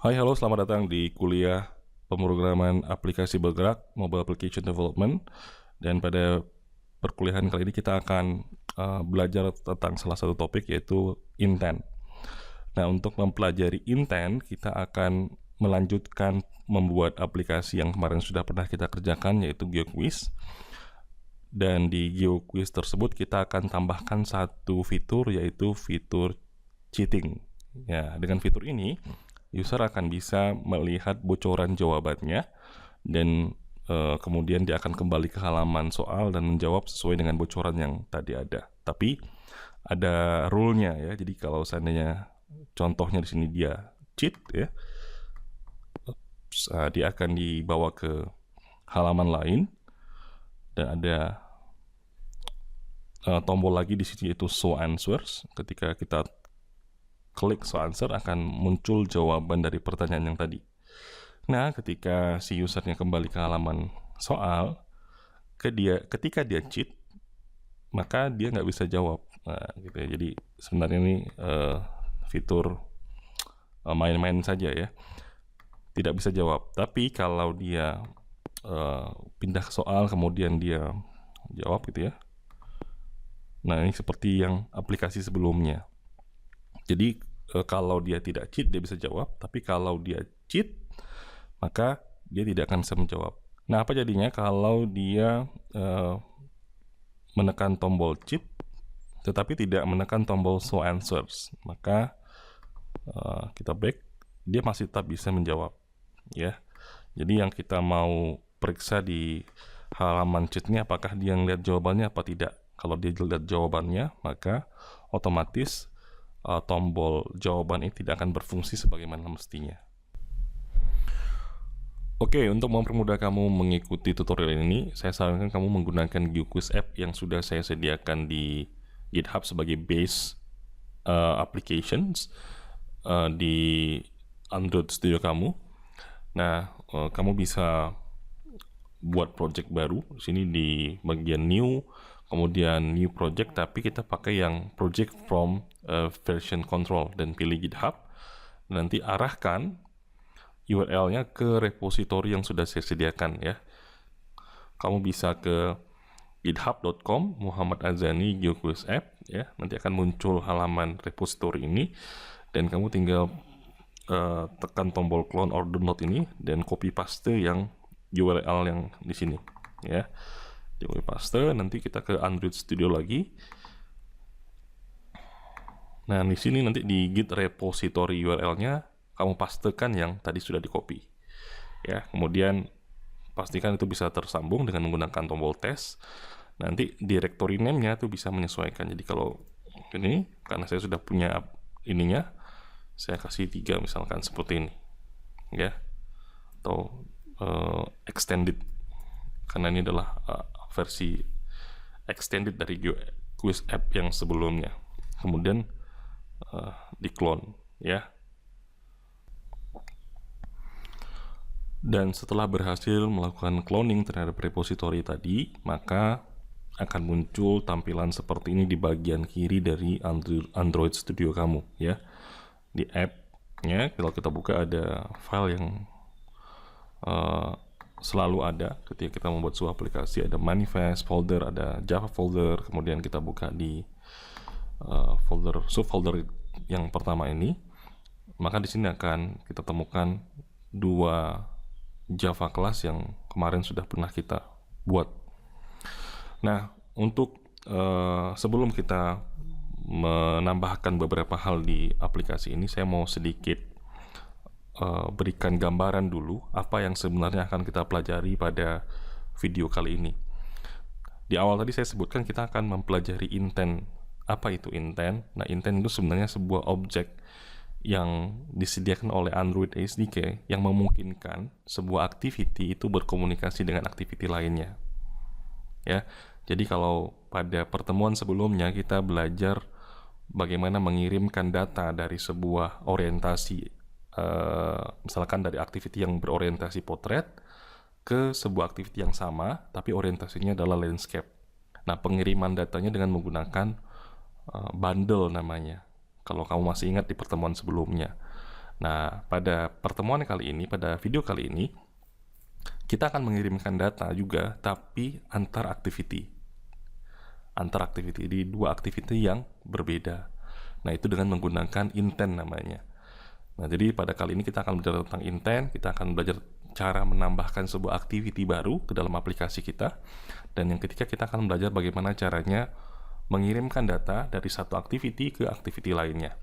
Hai, halo, selamat datang di kuliah pemrograman aplikasi bergerak Mobile Application Development. Dan pada perkuliahan kali ini kita akan belajar tentang salah satu topik, yaitu intent. Nah, untuk mempelajari intent, kita akan melanjutkan membuat aplikasi yang kemarin sudah pernah kita kerjakan, yaitu GeoQuiz. Dan di GeoQuiz tersebut kita akan tambahkan satu fitur, yaitu fitur cheating. Ya, dengan fitur ini user akan bisa melihat bocoran jawabannya dan kemudian dia akan kembali ke halaman soal dan menjawab sesuai dengan bocoran yang tadi ada. Tapi ada rule-nya ya. Jadi kalau seandainya contohnya di sini dia cheat ya, dia akan dibawa ke halaman lain dan ada tombol lagi di sini, yaitu show answers. Ketika kita klik show answer akan muncul jawaban dari pertanyaan yang tadi. Nah, ketika si usernya kembali ke halaman soal, ketika dia cheat, maka dia nggak bisa jawab. Nah, gitu ya. Jadi sebenarnya ini fitur main-main saja ya, tidak bisa jawab. Tapi kalau dia pindah ke soal kemudian dia jawab gitu ya. Nah, ini seperti yang aplikasi sebelumnya. Jadi kalau dia tidak cheat dia bisa jawab, tapi kalau dia cheat maka dia tidak akan bisa menjawab. Nah, apa jadinya kalau dia menekan tombol cheat tetapi tidak menekan tombol show answers? Maka kita back, dia masih tetap bisa menjawab ya. Jadi yang kita mau periksa di halaman cheatnya apakah dia ngeliat jawabannya apa tidak. Kalau dia lihat jawabannya, maka otomatis tombol jawaban ini tidak akan berfungsi sebagaimana mestinya. Oke, untuk mempermudah kamu mengikuti tutorial ini, saya sarankan kamu menggunakan GeoQuiz app yang sudah saya sediakan di GitHub sebagai base applications di Android Studio kamu. Nah, kamu bisa buat project baru di sini di bagian new, kemudian new project, tapi kita pakai yang project from version control dan pilih GitHub. Nanti arahkan URL-nya ke repository yang sudah saya sediakan ya. Kamu bisa ke github.com Muhammad Azani GeoQuiz app ya. Nanti akan muncul halaman repository ini dan kamu tinggal tekan tombol clone or download ini dan copy paste yang URL yang di sini ya. Di copy paste, nanti kita ke Android Studio lagi. Nah, di sini nanti di git repository URL-nya kamu pastekan yang tadi sudah di copy ya. Kemudian pastikan itu bisa tersambung dengan menggunakan tombol tes. Nanti directory name-nya tuh bisa menyesuaikan. Jadi kalau ini karena saya sudah punya ininya, saya kasih 3 misalkan seperti ini ya, atau extended karena ini adalah versi extended dari GeoQuiz app yang sebelumnya. Kemudian di clone ya. Dan setelah berhasil melakukan cloning terhadap repository tadi, maka akan muncul tampilan seperti ini di bagian kiri dari Android Studio kamu ya. Di app-nya kalau kita buka ada file yang selalu ada ketika kita membuat sebuah aplikasi. Ada manifest folder, ada Java folder, kemudian kita buka di folder subfolder yang pertama ini, maka di sini akan kita temukan 2 Java class yang kemarin sudah pernah kita buat. Nah, untuk sebelum kita menambahkan beberapa hal di aplikasi ini, saya mau sedikit berikan gambaran dulu apa yang sebenarnya akan kita pelajari pada video kali ini. Di awal tadi saya sebutkan kita akan mempelajari intent. Apa itu intent? Nah, intent itu sebenarnya sebuah objek yang disediakan oleh Android SDK yang memungkinkan sebuah activity itu berkomunikasi dengan activity lainnya ya. Jadi kalau pada pertemuan sebelumnya kita belajar bagaimana mengirimkan data dari sebuah orientasi misalkan dari activity yang berorientasi potret ke sebuah activity yang sama tapi orientasinya adalah landscape. Nah, pengiriman datanya dengan menggunakan bundle namanya, kalau kamu masih ingat di pertemuan sebelumnya. Nah, pada pertemuan kali ini, pada video kali ini, kita akan mengirimkan data juga, tapi antar activity. Antar activity, di dua activity yang berbeda. Nah, itu dengan menggunakan intent namanya. Nah, jadi pada kali ini kita akan belajar tentang intent, kita akan belajar cara menambahkan sebuah activity baru ke dalam aplikasi kita. Dan yang ketiga, kita akan belajar bagaimana caranya mengirimkan data dari satu activity ke activity lainnya.